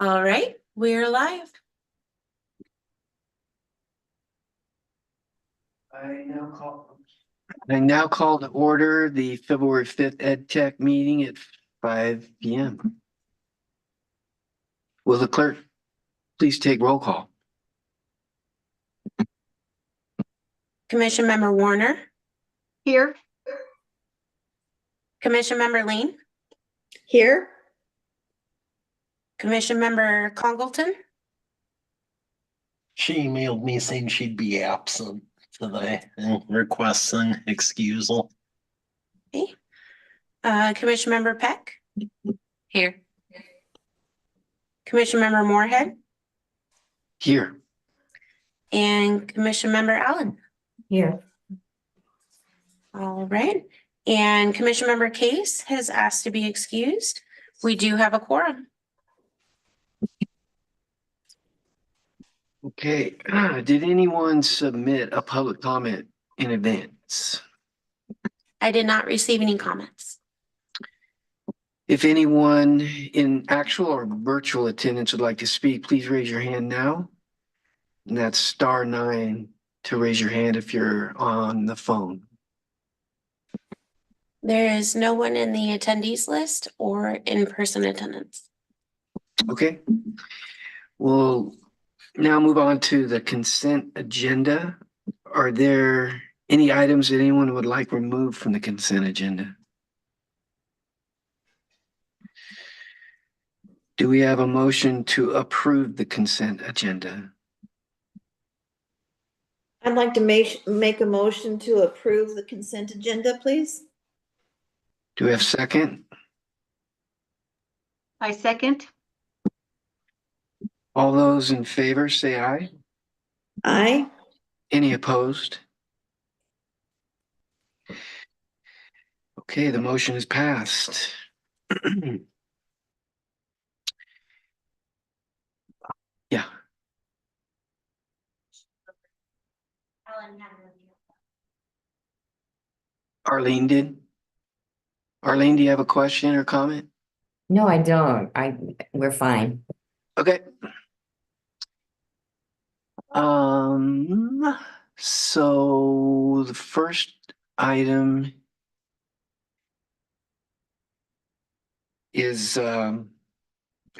All right, we're live. I now call to order the February 5th EdTech meeting at 5 p.m. Will the clerk please take roll call? Commission Member Warner, Here. Commission Member Lean, Here. Commission Member Congleton, She emailed me saying she'd be absent today and requesting excusal. okay. Commission Member Peck. Here. Commission Member Moorhead Here. and Commission Member Allen. Here. All right, and Commission Member Case has asked to be excused. We do have a quorum. Okay. Did anyone submit a public comment in advance? I did not receive any comments. If anyone in actual or virtual attendance would like to speak, please raise your hand now. And that's *9 to raise your hand if you're on the phone. There is no one in the attendees list or in-person attendance. Okay. We'll now move on to the consent agenda. Are there any items that anyone would like removed from the consent agenda? Do we have a motion to approve the consent agenda? I'd like to make a motion to approve the consent agenda, please. Do we have a second? I second. All those in favor say aye. Aye. Any opposed? Okay, the motion is passed. Yeah. Arlene did. Arlene, do you have a question or comment? No, I don't. We're fine. Okay. So the first item is, I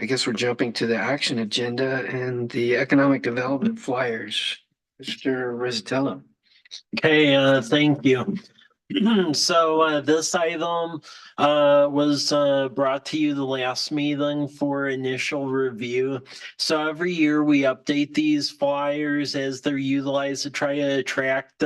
guess we're jumping to the action agenda and the economic development flyers. Mr. Rizzatello. Okay, thank you. So this item was brought to you the last meeting for initial review. So every year we update these flyers as they're utilized to try to attract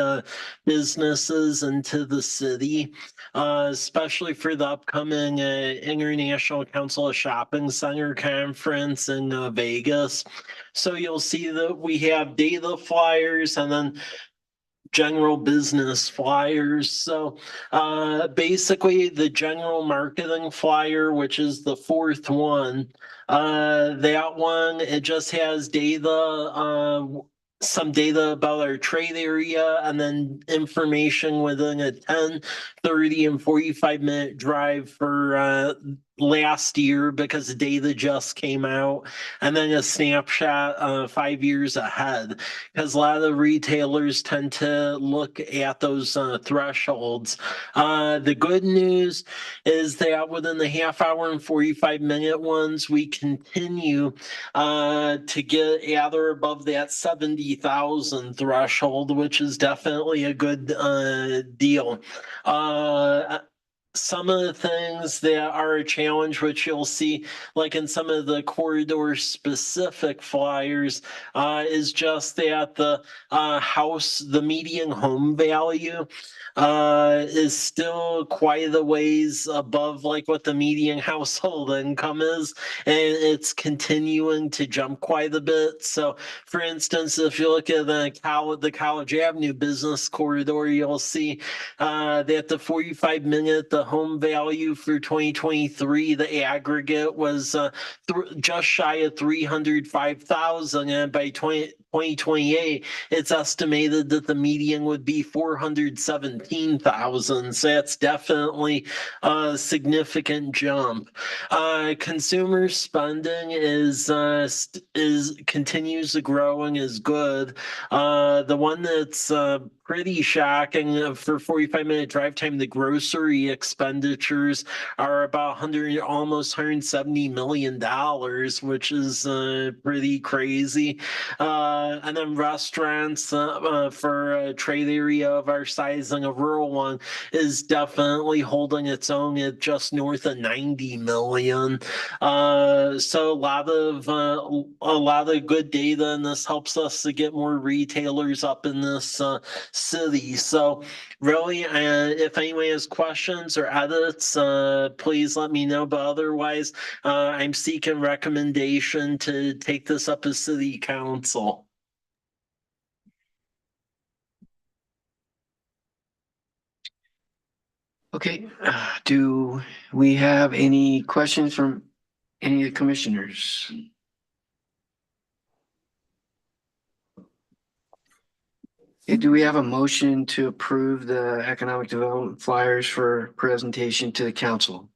businesses into the city, especially for the upcoming International Council of Shopping Center Conference in Vegas. So you'll see that we have data flyers and then general business flyers. So basically the general marketing flyer, which is the fourth one, that one, it just has data, some data about our trade area and then information within a 10, 30, and 45-minute drive for last year because the data just came out, and then a snapshot 5 years ahead because a lot of retailers tend to look at those thresholds. The good news is that within the half-hour and 45-minute ones, we continue to get at or above that 70,000 threshold, which is definitely a good deal. Some of the things that are a challenge, which you'll see like in some of the corridor specific flyers, is just that the the median home value is still quite a ways above like what the median household income is, and it's continuing to jump quite a bit. So for instance, if you look at the College Avenue business corridor, you'll see that the 45-minute, the home value for 2023, the aggregate was just shy of 305,000, and by 2028, it's estimated that the median would be 417,000. So that's definitely a significant jump. Consumer spending is continues to grow and is good. The one that's pretty shocking for 45-minute drive time, the grocery expenditures are about almost $170 million, which is pretty crazy. And then restaurants for a trade area of our size and a rural one is definitely holding its own at just north of 90 million. So a lot of good data, and this helps us to get more retailers up in this city. So really, if anyone has questions or edits, please let me know. But otherwise, I'm seeking recommendation to take this up as city council. Okay, do we have any questions from any of the commissioners? Okay, do we have a motion to approve the economic development flyers for presentation to the council?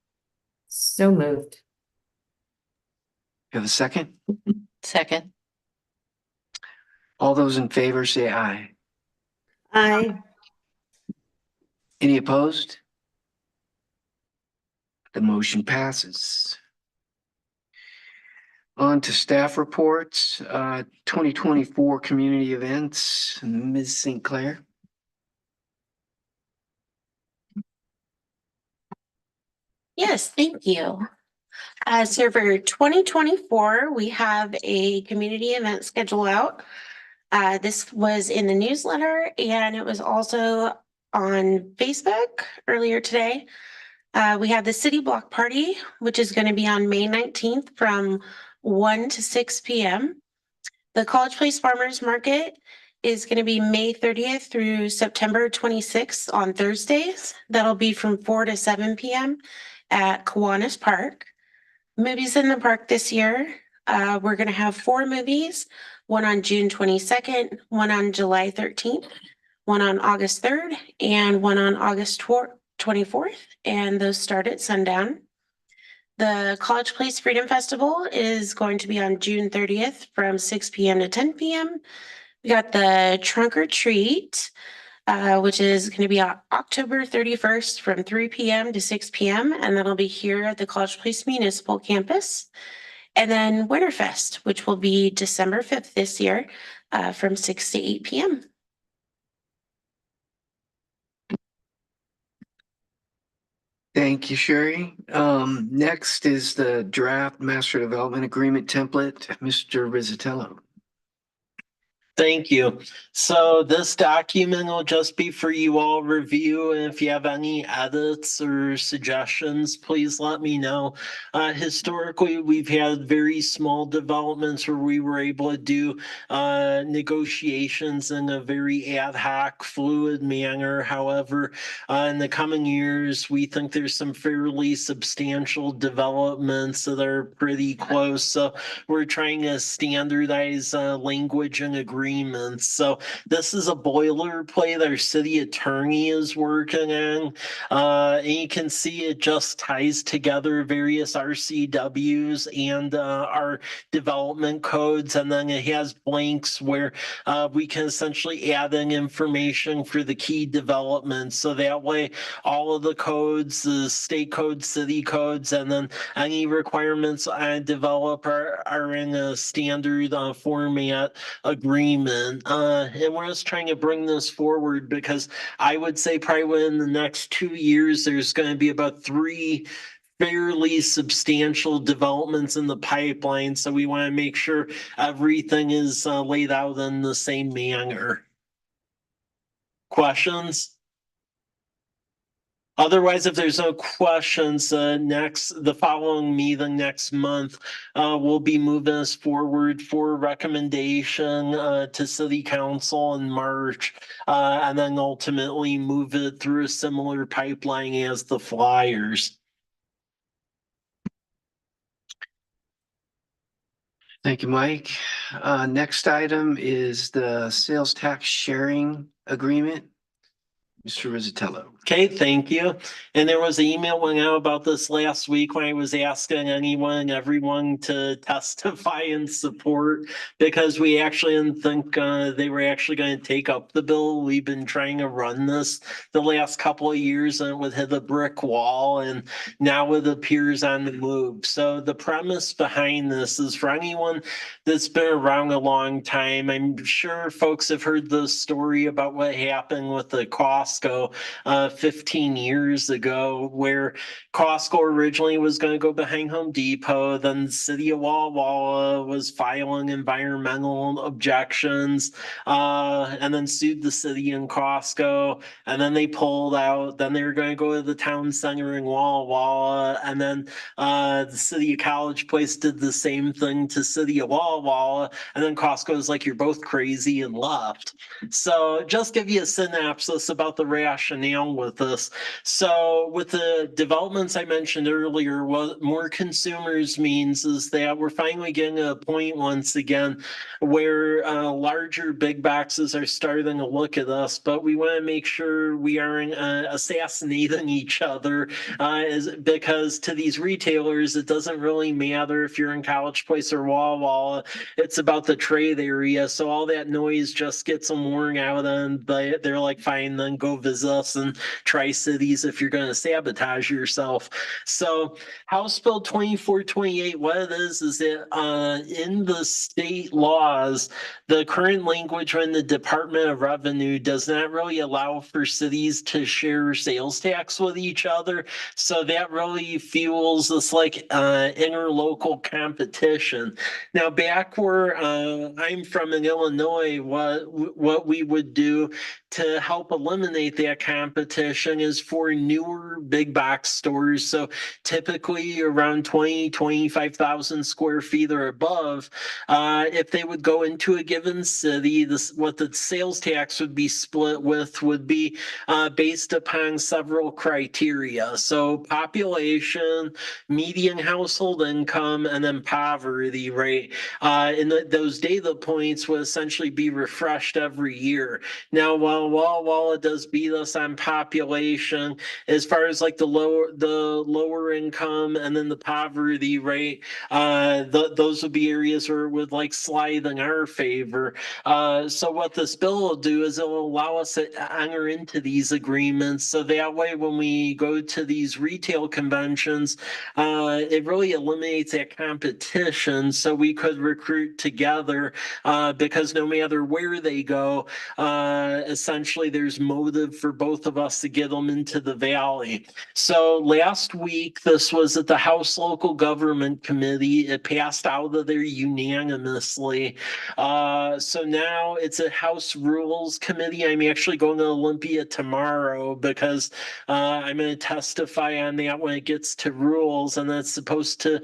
So moved. You have a second? Second. All those in favor say aye. Aye. Any opposed? The motion passes. On to staff reports, 2024 community events, Ms. St. Clair. Yes, thank you. So for 2024, we have a community event schedule out. This was in the newsletter and it was also on Facebook earlier today. We have the City Block Party, which is going to be on May 19th from 1 to 6 p.m. The College Place Farmers Market is going to be May 30th through September 26th on Thursdays. That'll be from 4 to 7 p.m. at Kiwanis Park. Movies in the park this year. We're going to have 4 movies, one on June 22nd, one on July 13th, one on August 3rd, and one on August 24th. And those start at sundown. The College Place Freedom Festival is going to be on June 30th from 6 p.m. to 10 p.m. We got the Trunk or Treat, which is going to be on October 31st from 3 p.m. to 6 p.m. And that'll be here at the College Place Municipal Campus. And then Winterfest, which will be December 5th this year from 6 to 8 p.m. Thank you, Sherry. Next is the draft master development agreement template, Mr. Rizzatello. Thank you. So this document will just be for you all review. And if you have any edits or suggestions, please let me know. Historically, we've had very small developments where we were able to do negotiations in a very ad hoc, fluid manner. However, in the coming years, we think there's some fairly substantial developments that are pretty close. So we're trying to standardize language and agreements. So this is a boilerplate our city attorney is working on. And you can see it just ties together various RCWs and our development codes. And then it has blanks where we can essentially add in information for the key developments. So that way, all of the codes, the state codes, city codes, and then any requirements I develop are in a standard format agreement. And we're just trying to bring this forward because I would say probably within the next 2 years, there's going to be about 3 fairly substantial developments in the pipeline. So we want to make sure everything is laid out in the same manner. Questions? Otherwise, if there's no questions, the following meeting next month, we'll be moving us forward for recommendation to City Council in March, and then ultimately move it through a similar pipeline as the flyers. Thank you, Mike. Next item is the sales tax sharing agreement. Mr. Rizzatello. Okay, thank you. And there was an email went out about this last week when I was asking anyone and everyone to testify in support because we actually didn't think they were actually going to take up the bill. We've been trying to run this the last couple of years and it would hit a brick wall, and now it appears on the move. So the premise behind this is for anyone that's been around a long time. I'm sure folks have heard the story about what happened with the Costco 15 years ago, where Costco originally was going to go behind Home Depot. Then the city of Walla Walla was filing environmental objections, and then sued the city and Costco. And then they pulled out. Then they were going to go to the town center in Walla Walla. And then the city of College Place did the same thing to city of Walla Walla. And then Costco was like, you're both crazy, and left. So just give you a synopsis about the rationale with this. So with the developments I mentioned earlier, what more consumers means is that we're finally getting to a point once again where larger big boxes are starting to look at us, but we want to make sure we aren't assassinating each other because to these retailers, it doesn't really matter if you're in College Place or Walla Walla. It's about the trade area. So all that noise just gets them worn out, and they're like, fine, then go visit us in Tri-Cities if you're going to sabotage yourself. So House Bill 2428, what it is that in the state laws, the current language in the Department of Revenue does not really allow for cities to share sales tax with each other. So that really fuels this like interlocal competition. Now, back where I'm from in Illinois, what we would do to help eliminate that competition is for newer big box stores. So typically around 25,000 square feet or above, if they would go into a given city, what the sales tax would be split with would be based upon several criteria. So population, median household income, and then poverty rate. And those data points would essentially be refreshed every year. Now, while it does beat us on population, as far as like the lower income and then the poverty rate, those would be areas where it would like slide in our favor. So what this bill will do is it will allow us to enter into these agreements. So that way, when we go to these retail conventions, it really eliminates that competition. So we could recruit together because no matter where they go, essentially there's motive for both of us to get them into the valley. So last week, this was at the House Local Government Committee. It passed out of there unanimously. So now it's a House Rules Committee. I'm actually going to Olympia tomorrow because I'm going to testify on that when it gets to rules, and that's supposed to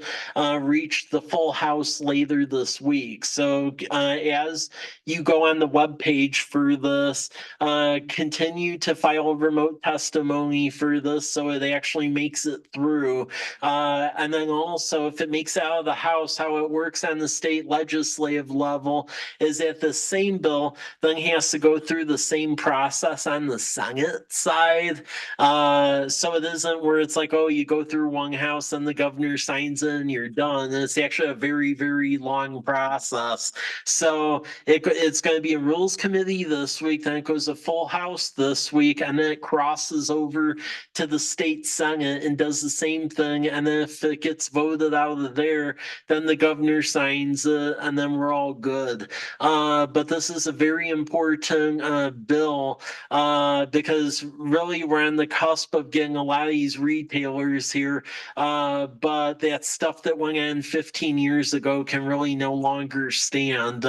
reach the full House later this week. So as you go on the webpage for this, continue to file remote testimony for this so it actually makes it through. And then also, if it makes it out of the House, how it works on the state legislative level is that the same bill then has to go through the same process on the Senate side. So it isn't where it's like, oh, you go through one house and the governor signs it and you're done. And it's actually a very, very long process. So it's going to be a rules committee this week, then it goes to full house this week, and then it crosses over to the state Senate and does the same thing. And then if it gets voted out of there, then the governor signs it, and then we're all good. But this is a very important bill because really we're on the cusp of getting a lot of these retailers here. But that stuff that went on 15 years ago can really no longer stand.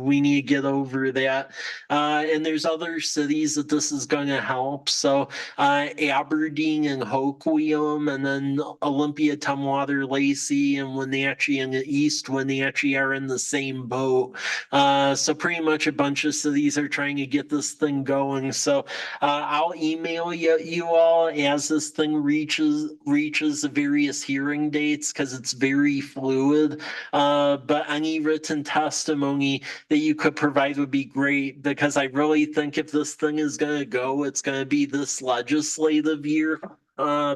We need to get over that. And there's other cities that this is going to help. So So Aberdeen and Hoquiam, and then Olympia, Tumwater, Lacey, and Wenatchee in the east, Wenatchee are in the same boat. So pretty much a bunch of cities are trying to get this thing going. So I'll email you all as this thing reaches the various hearing dates, because it's very fluid. But any written testimony that you could provide would be great, because I really think if this thing is going to go, it's going to be this legislative year,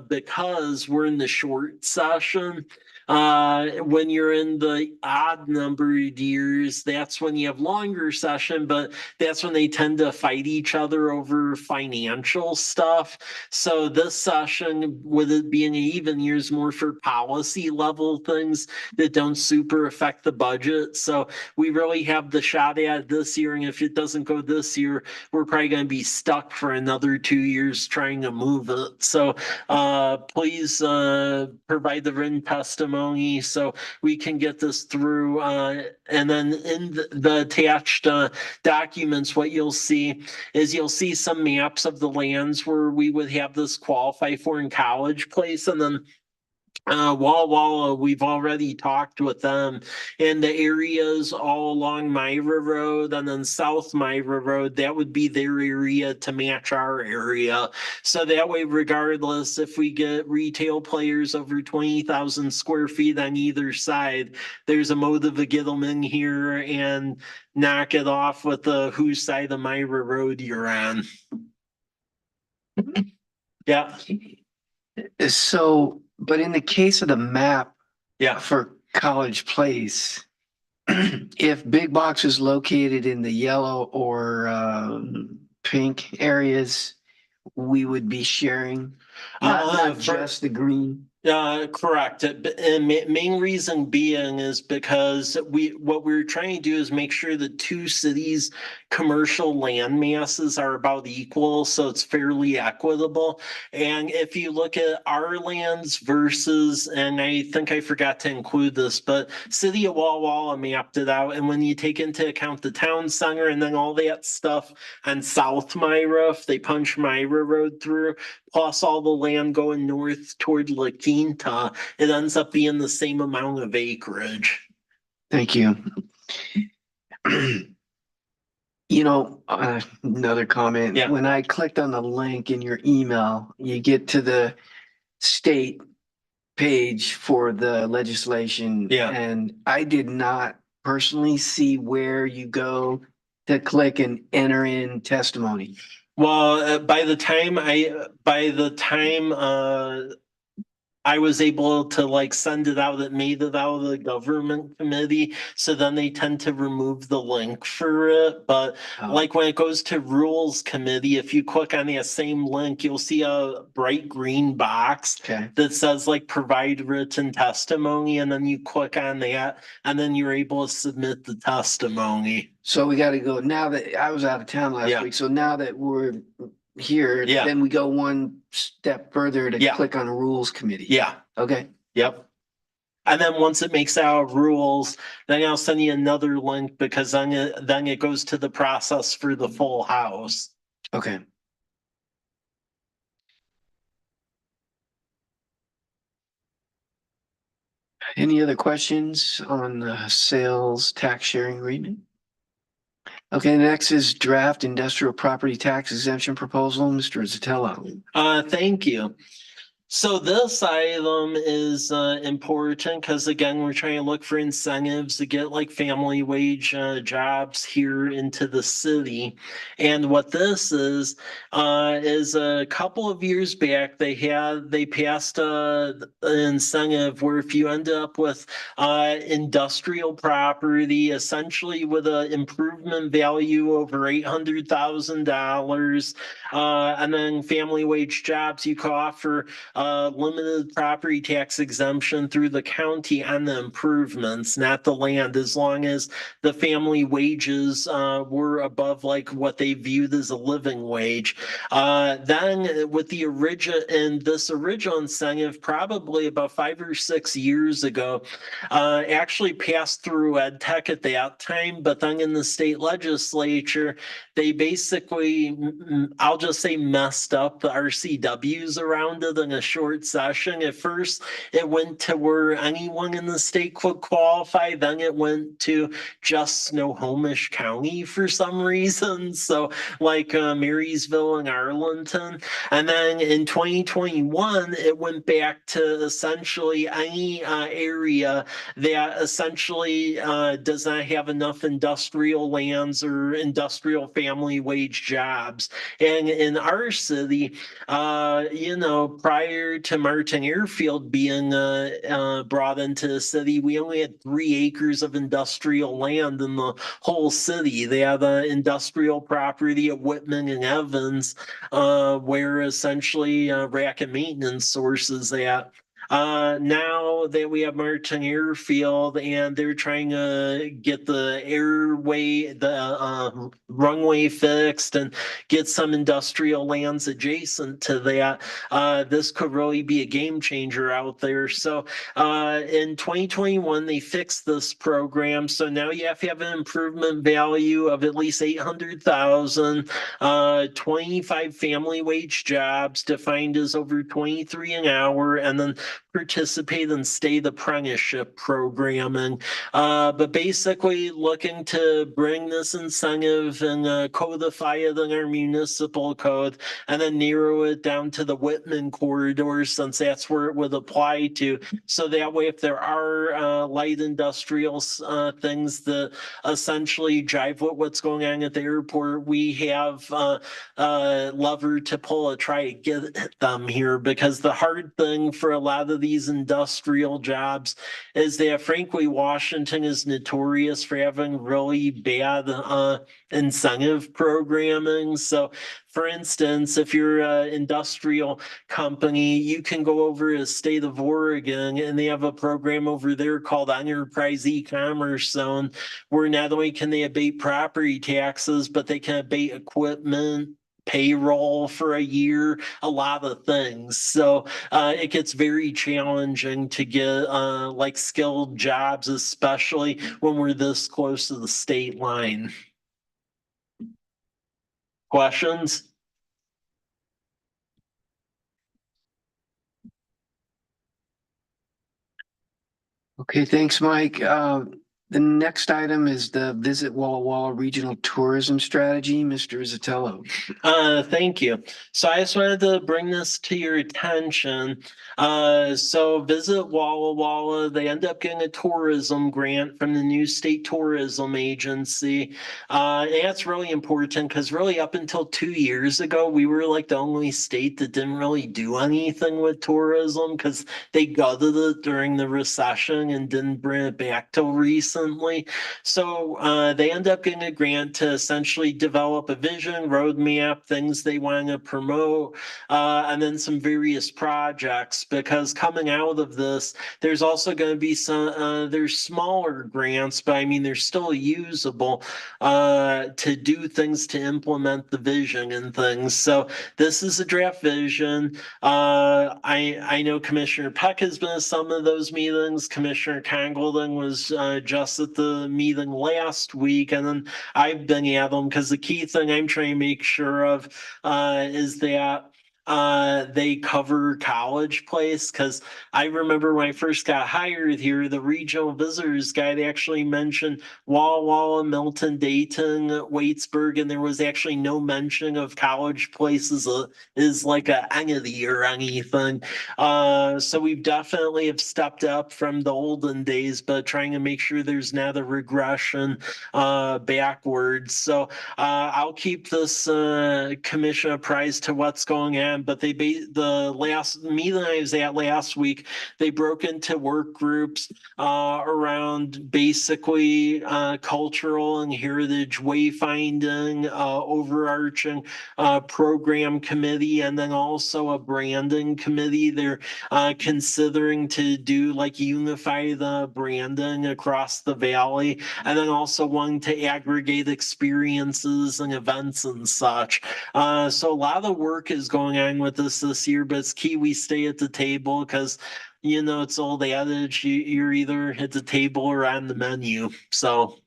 because we're in the short session. When you're in the odd numbered years, that's when you have longer session, but that's when they tend to fight each other over financial stuff. So this session, with it being an even year, is more for policy level things that don't super affect the budget. So we really have the shot at it this year, and if it doesn't go this year, we're probably going to be stuck for another 2 years trying to move it. So please provide the written testimony so we can get this through. And then in the attached documents, what you'll see is some maps of the lands where we would have this qualify for in College Place, and then Walla Walla, we've already talked with them, and the areas all along Myra Road and then South Myra Road, that would be their area to match our area. So that way, regardless if we get retail players over 20,000 square feet on either side, there's a motive to get them in here and knock it off with the whose side of Myra Road you're on. Yeah. So, but in the case of the map Yeah. for College Place, if Big Box is located in the yellow or pink areas, we would be sharing, not just the green. Correct. And main reason being is because what we're trying to do is make sure the two cities' commercial land masses are about equal, so it's fairly equitable. And if you look at our lands versus, and I think I forgot to include this, but City of Walla Walla mapped it out, and when you take into account the town center and then all that stuff on South Myra, if they punch Myra Road through, plus all the land going north toward La Quinta, it ends up being the same amount of acreage. Thank you. Another comment. Yeah. When I clicked on the link in your email, you get to the state page for the legislation. Yeah. And I did not personally see where you go to click and enter in testimony. Well, by the time I was able to send it out, it made it out of the government committee. So then they tend to remove the link for it. But when it goes to rules committee, if you click on that same link, you'll see a bright green box that says provide written testimony. And then you click on that, and then you're able to submit the testimony. So we got to go now that I was out of town last week. So now that we're here, then we go one step further to click on rules committee. Yeah. Okay. Yep. And then once it makes out rules, then I'll send you another link, because then it goes to the process for the full house. Okay. Any other questions on the sales tax sharing agreement? Okay, next is draft industrial property tax exemption proposal, Mr. Zatello. Thank you. So this item is important because, again, we're trying to look for incentives to get family wage jobs here into the city. And what this is a couple of years back, they passed an incentive where if you end up with industrial property, essentially with an improvement value over $800,000, and then family wage jobs, you could offer limited property tax exemption through the county on the improvements, not the land, as long as the family wages were above like what they viewed as a living wage. Then with the original incentive, probably about 5 or 6 years ago, actually passed through EDTEC at that time, but then in the state legislature, they basically, I'll just say, messed up the RCWs around it in a short session. At first, it went to where anyone in the state could qualify. Then it went to just Snohomish County for some reason. So like Marysville and Arlington. And then in 2021, it went back to essentially any area that essentially does not have enough industrial lands or industrial family wage jobs. And in our city, prior to Martin Airfield being brought into the city, we only had 3 acres of industrial land in the whole city. They had industrial property at Whitman and Evans, where essentially racket maintenance sources at. Now that we have Martin Airfield and they're trying to get the runway fixed and get some industrial lands adjacent to that, this could really be a game changer out there. So in 2021, they fixed this program. So now you have to have an improvement value of at least 800,000, 25 family wage jobs defined as over 23 an hour, and then participate in state apprenticeship programming. But basically looking to bring this incentive and codify it in our municipal code and then narrow it down to the Whitman corridor, since that's where it would apply to. So that way, if there are light industrial things that essentially jive with what's going on at the airport, we have lever to pull to try to get them here. Because the hard thing for a lot of these industrial jobs is that, frankly, Washington is notorious for having really bad incentive programming. So for instance, if you're an industrial company, you can go over to the state of Oregon and they have a program over there called Enterprise E-commerce Zone, where not only can they abate property taxes, but they can abate equipment, payroll for a year, a lot of things. So it gets very challenging to get like skilled jobs, especially when we're this close to the state line. Questions? Okay, thanks, Mike. The next item is the Visit Walla Walla Regional Tourism Strategy. Mr. Zatello. Thank you. So I just wanted to bring this to your attention. So Visit Walla Walla, they end up getting a tourism grant from the new state tourism agency. And that's really important because really up until 2 years ago, we were like the only state that didn't really do anything with tourism because they gutted it during the recession and didn't bring it back till recently. So they end up getting a grant to essentially develop a vision, roadmap, things they want to promote, and then some various projects. Because coming out of this, there's also going to be some, there's smaller grants, but I mean, they're still usable to do things to implement the vision and things. So this is a draft vision. I know Commissioner Peck has been at some of those meetings. Commissioner Congleton was just at the meeting last week, and then I've been at them because the key thing I'm trying to make sure of is that they cover College Place. Because I remember when I first got hired here, the regional visitors guide actually mentioned Walla Walla, Milton, Dayton, Waitsburg, and there was actually no mention of College Place is like a entity or anything. So we've definitely have stepped up from the olden days, but trying to make sure there's not a regression backwards. So I'll keep this commission apprised to what's going on. event, but the last meeting I was at last week, they broke into work groups around basically cultural and heritage wayfinding, overarching program committee, and then also a branding committee. They're considering to do like unify the branding across the valley, and then also wanting to aggregate experiences and events and such. So a lot of work is going on with this year, but it's key we stay at the table because it's old adage, you're either at the table or on the menu. So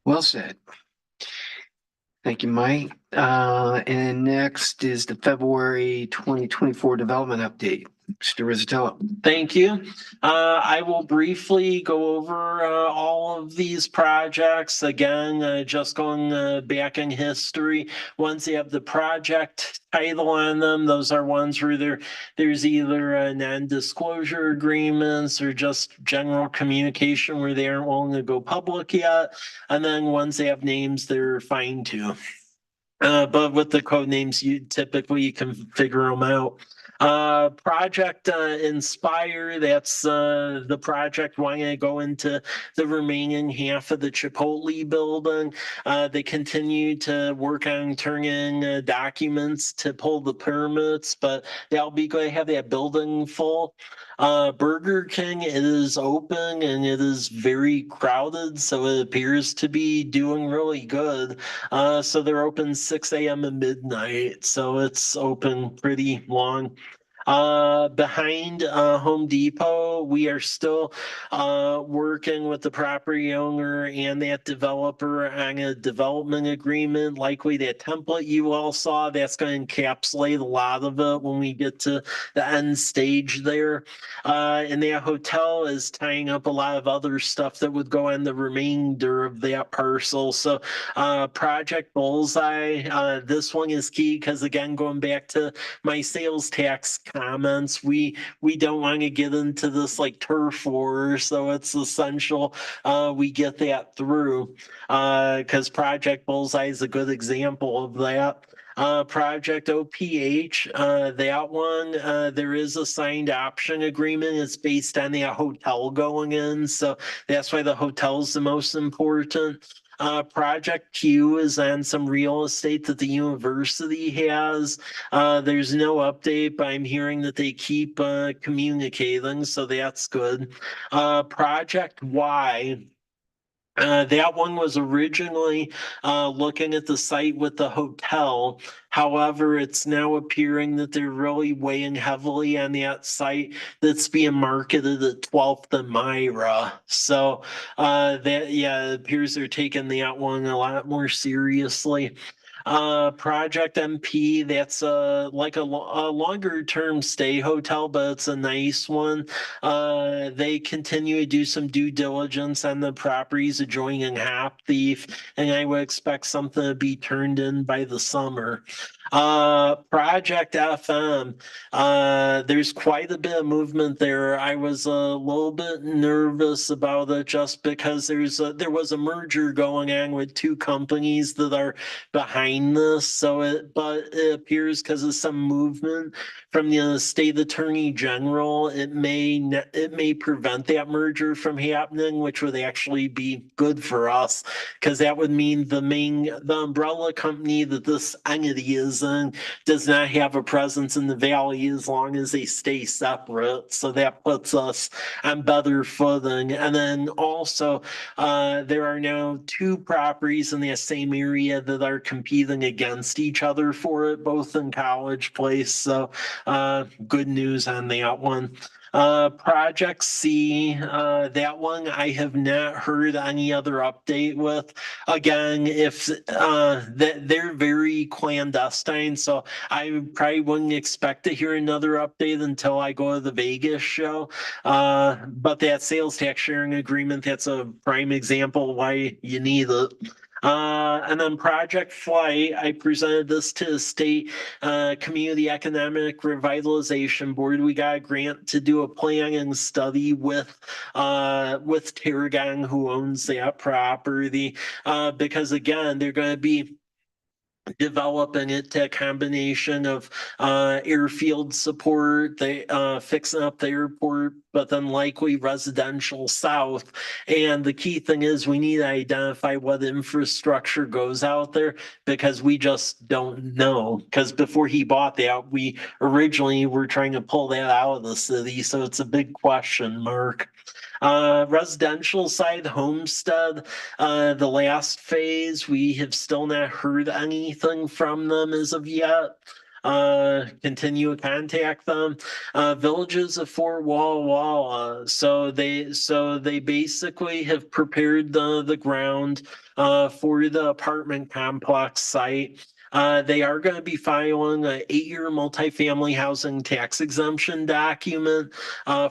Well said. Thank you, Mike. And next is the February 2024 development update. Mr. Rizzatello. thank you. I will briefly go over all of these projects. Again, just going back in history. Once you have the project title on them, those are ones where there's either non-disclosure agreements or just general communication where they aren't willing to go public yet. And then once they have names, they're fine too. But with the code names, you typically can figure them out. Project Inspire, that's the project wanting to go into the remaining half of the Chipotle building. They continue to work on turning documents to pull the permits, but they'll be going to have that building full. Burger King, it is open and it is very crowded, so it appears to be doing really good. So they're open 6 a.m. to midnight, so it's open pretty long. Behind Home Depot, we are still working with the property owner and that developer on a development agreement. Likely that template you all saw, that's going to encapsulate a lot of it when we get to the end stage there. And that hotel is tying up a lot of other stuff that would go on the remainder of that parcel. So Project Bullseye, this one is key because, again, going back to my sales tax comments, we don't want to get into this like turf war, so it's essential we get that through because Project Bullseye is a good example of that. Project OPH, that one, there is a signed option agreement. It's based on the hotel going in, so that's why the hotel is the most important. Project Q is on some real estate that the university has. There's no update, but I'm hearing that they keep communicating, so that's good. Project Y. That one was originally looking at the site with the hotel. However, it's now appearing that they're really weighing heavily on that site that's being marketed at 12th and Myra. So it appears they're taking that one a lot more seriously. Project MP, that's like a longer term stay hotel, but it's a nice one. They continue to do some due diligence on the properties adjoining Hop Thief, and I would expect something to be turned in by the summer. Project FM, there's quite a bit of movement there. I was a little bit nervous about it just because there was a merger going on with two companies that are behind this. But it appears because of some movement from the state attorney general, it may prevent that merger from happening, which would actually be good for us because that would mean the umbrella company that this entity is in does not have a presence in the valley as long as they stay separate. So that puts us on better footing. And then also, there are now two properties in that same area that are competing against each other for it, both in College Place. So good news on that one. Project C, that one I have not heard any other update with. Again, if they're very clandestine, so I probably wouldn't expect to hear another update until I go to the Vegas show. But that sales tax sharing agreement, that's a prime example of why you need it. And then Project Flight, I presented this to the state Community Economic Revitalization Board. We got a grant to do a plan and study with Terragang, who owns that property, because again, they're going to be developing it to a combination of airfield support, they fixing up the airport, but then likely residential south. And the key thing is we need to identify what infrastructure goes out there because we just don't know. Because before he bought that, we originally were trying to pull that out of the city. So it's a big question mark. Residential side, Homestead, the last phase, we have still not heard anything from them as of yet. Continue to contact them. Villages of Fort Walla Walla. So they basically have prepared the ground for the apartment complex site. They are going to be filing an 8-year multifamily housing tax exemption document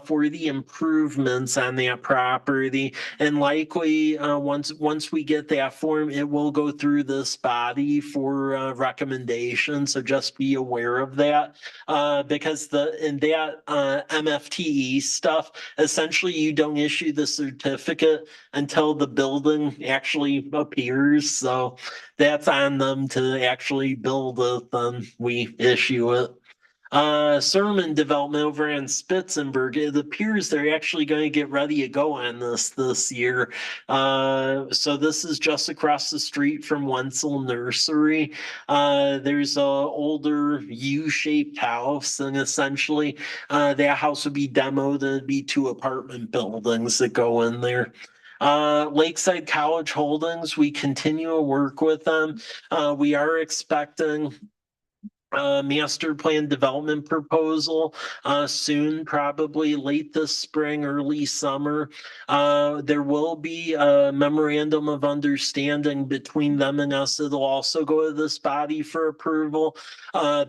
for the improvements on that property. And likely, once we get that form, it will go through this body for recommendation. So just be aware of that because in that MFTE stuff, essentially you don't issue the certificate until the building actually appears. So that's on them to actually build it, then we issue it. Sermon development over in Spitzenberg. It appears they're actually going to get ready to go on this year. So this is just across the street from Wenzel Nursery. There's a older U-shaped house, and essentially that house would be demoed and it'd be 2 apartment buildings that go in there. Lakeside College Holdings, we continue to work with them. We are expecting master plan development proposal soon, probably late this spring, early summer. There will be a memorandum of understanding between them and us. It'll also go to this body for approval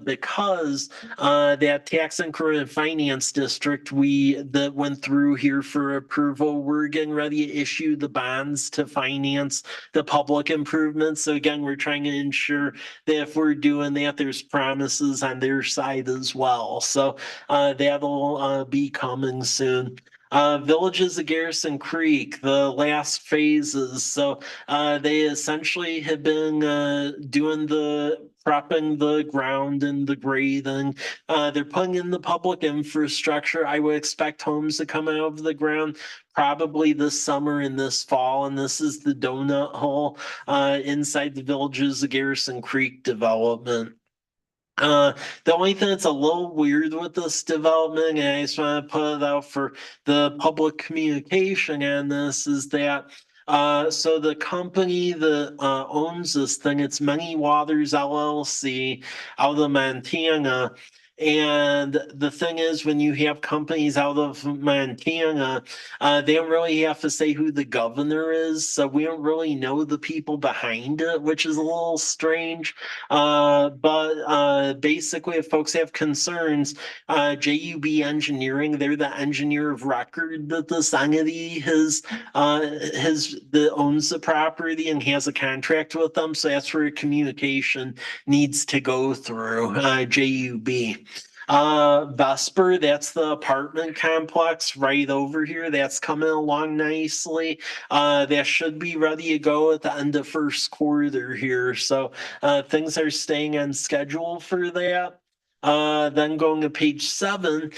because that tax increment finance district that went through here for approval, we're getting ready to issue the bonds to finance the public improvements. So again, we're trying to ensure that if we're doing that, there's promises on their side as well. So that'll be coming soon. Villages of Garrison Creek, the last phases. So they essentially have been doing the prepping the ground and the grading. They're putting in the public infrastructure. I would expect homes to come out of the ground probably this summer and this fall. And this is the donut hole inside the Villages of Garrison Creek development. The only thing that's a little weird with this development, and I just want to put it out for the public communication on this, is that so the company that owns this thing, it's Many Waters LLC out of Montana. And the thing is, when you have companies out of Montana, they don't really have to say who the governor is. So we don't really know the people behind it, which is a little strange. But basically, if folks have concerns, JUB Engineering, they're the engineer of record that this entity that owns the property and has a contract with them. So that's where communication needs to go through JUB. Vesper, that's the apartment complex right over here. That's coming along nicely. That should be ready to go at the end of first quarter here. So things are staying on schedule for that. Then going to page 7,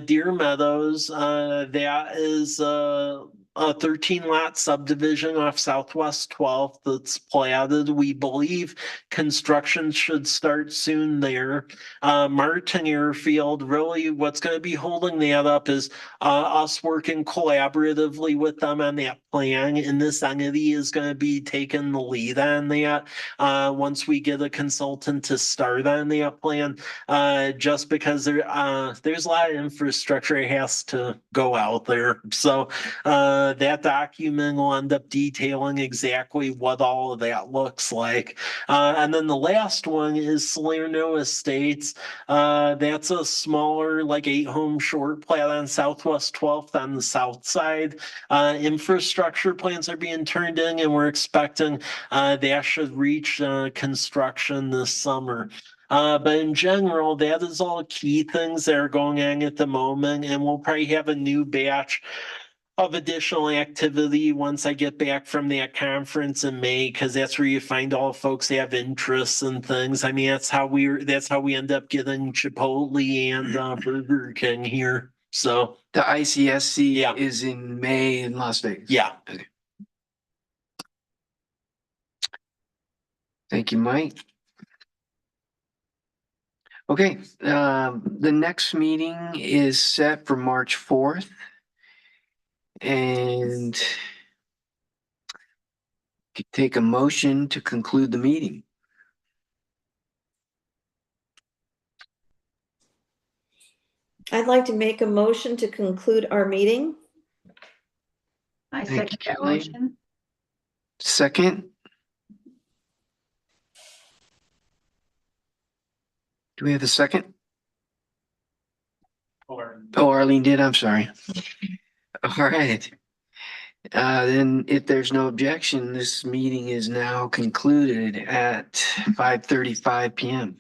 Deer Meadows, that is a 13-lot subdivision off Southwest 12th that's platted. We believe construction should start soon there. Martin Airfield, really what's going to be holding that up is us working collaboratively with them on that plan, and this entity is going to be taking the lead on that once we get a consultant to start on that plan, just because there's a lot of infrastructure that has to go out there. So that document will end up detailing exactly what all of that looks like. And then the last one is Salerno Estates. That's a smaller, like 8-home short plat on Southwest 12th on the south side. Infrastructure plans are being turned in, and we're expecting that should reach construction this summer. But in general, that is all key things that are going on at the moment, and we'll probably have a new batch of additional activity once I get back from that conference in May, because that's where you find all folks that have interests and things. I mean, that's how we end up getting Chipotle and Burger King here. So The ICSC Yeah. is in May in Las Vegas. yeah. Thank you, Mike. Okay, the next meeting is set for March 4th. And could take a motion to conclude the meeting. I'd like to make a motion to conclude our meeting. I Thank you, second that Kathleen. motion. Second. Do we have a second? Oh, Arlene did, I'm sorry. All right. Then if there's no objection, this meeting is now concluded at 5:35 p.m.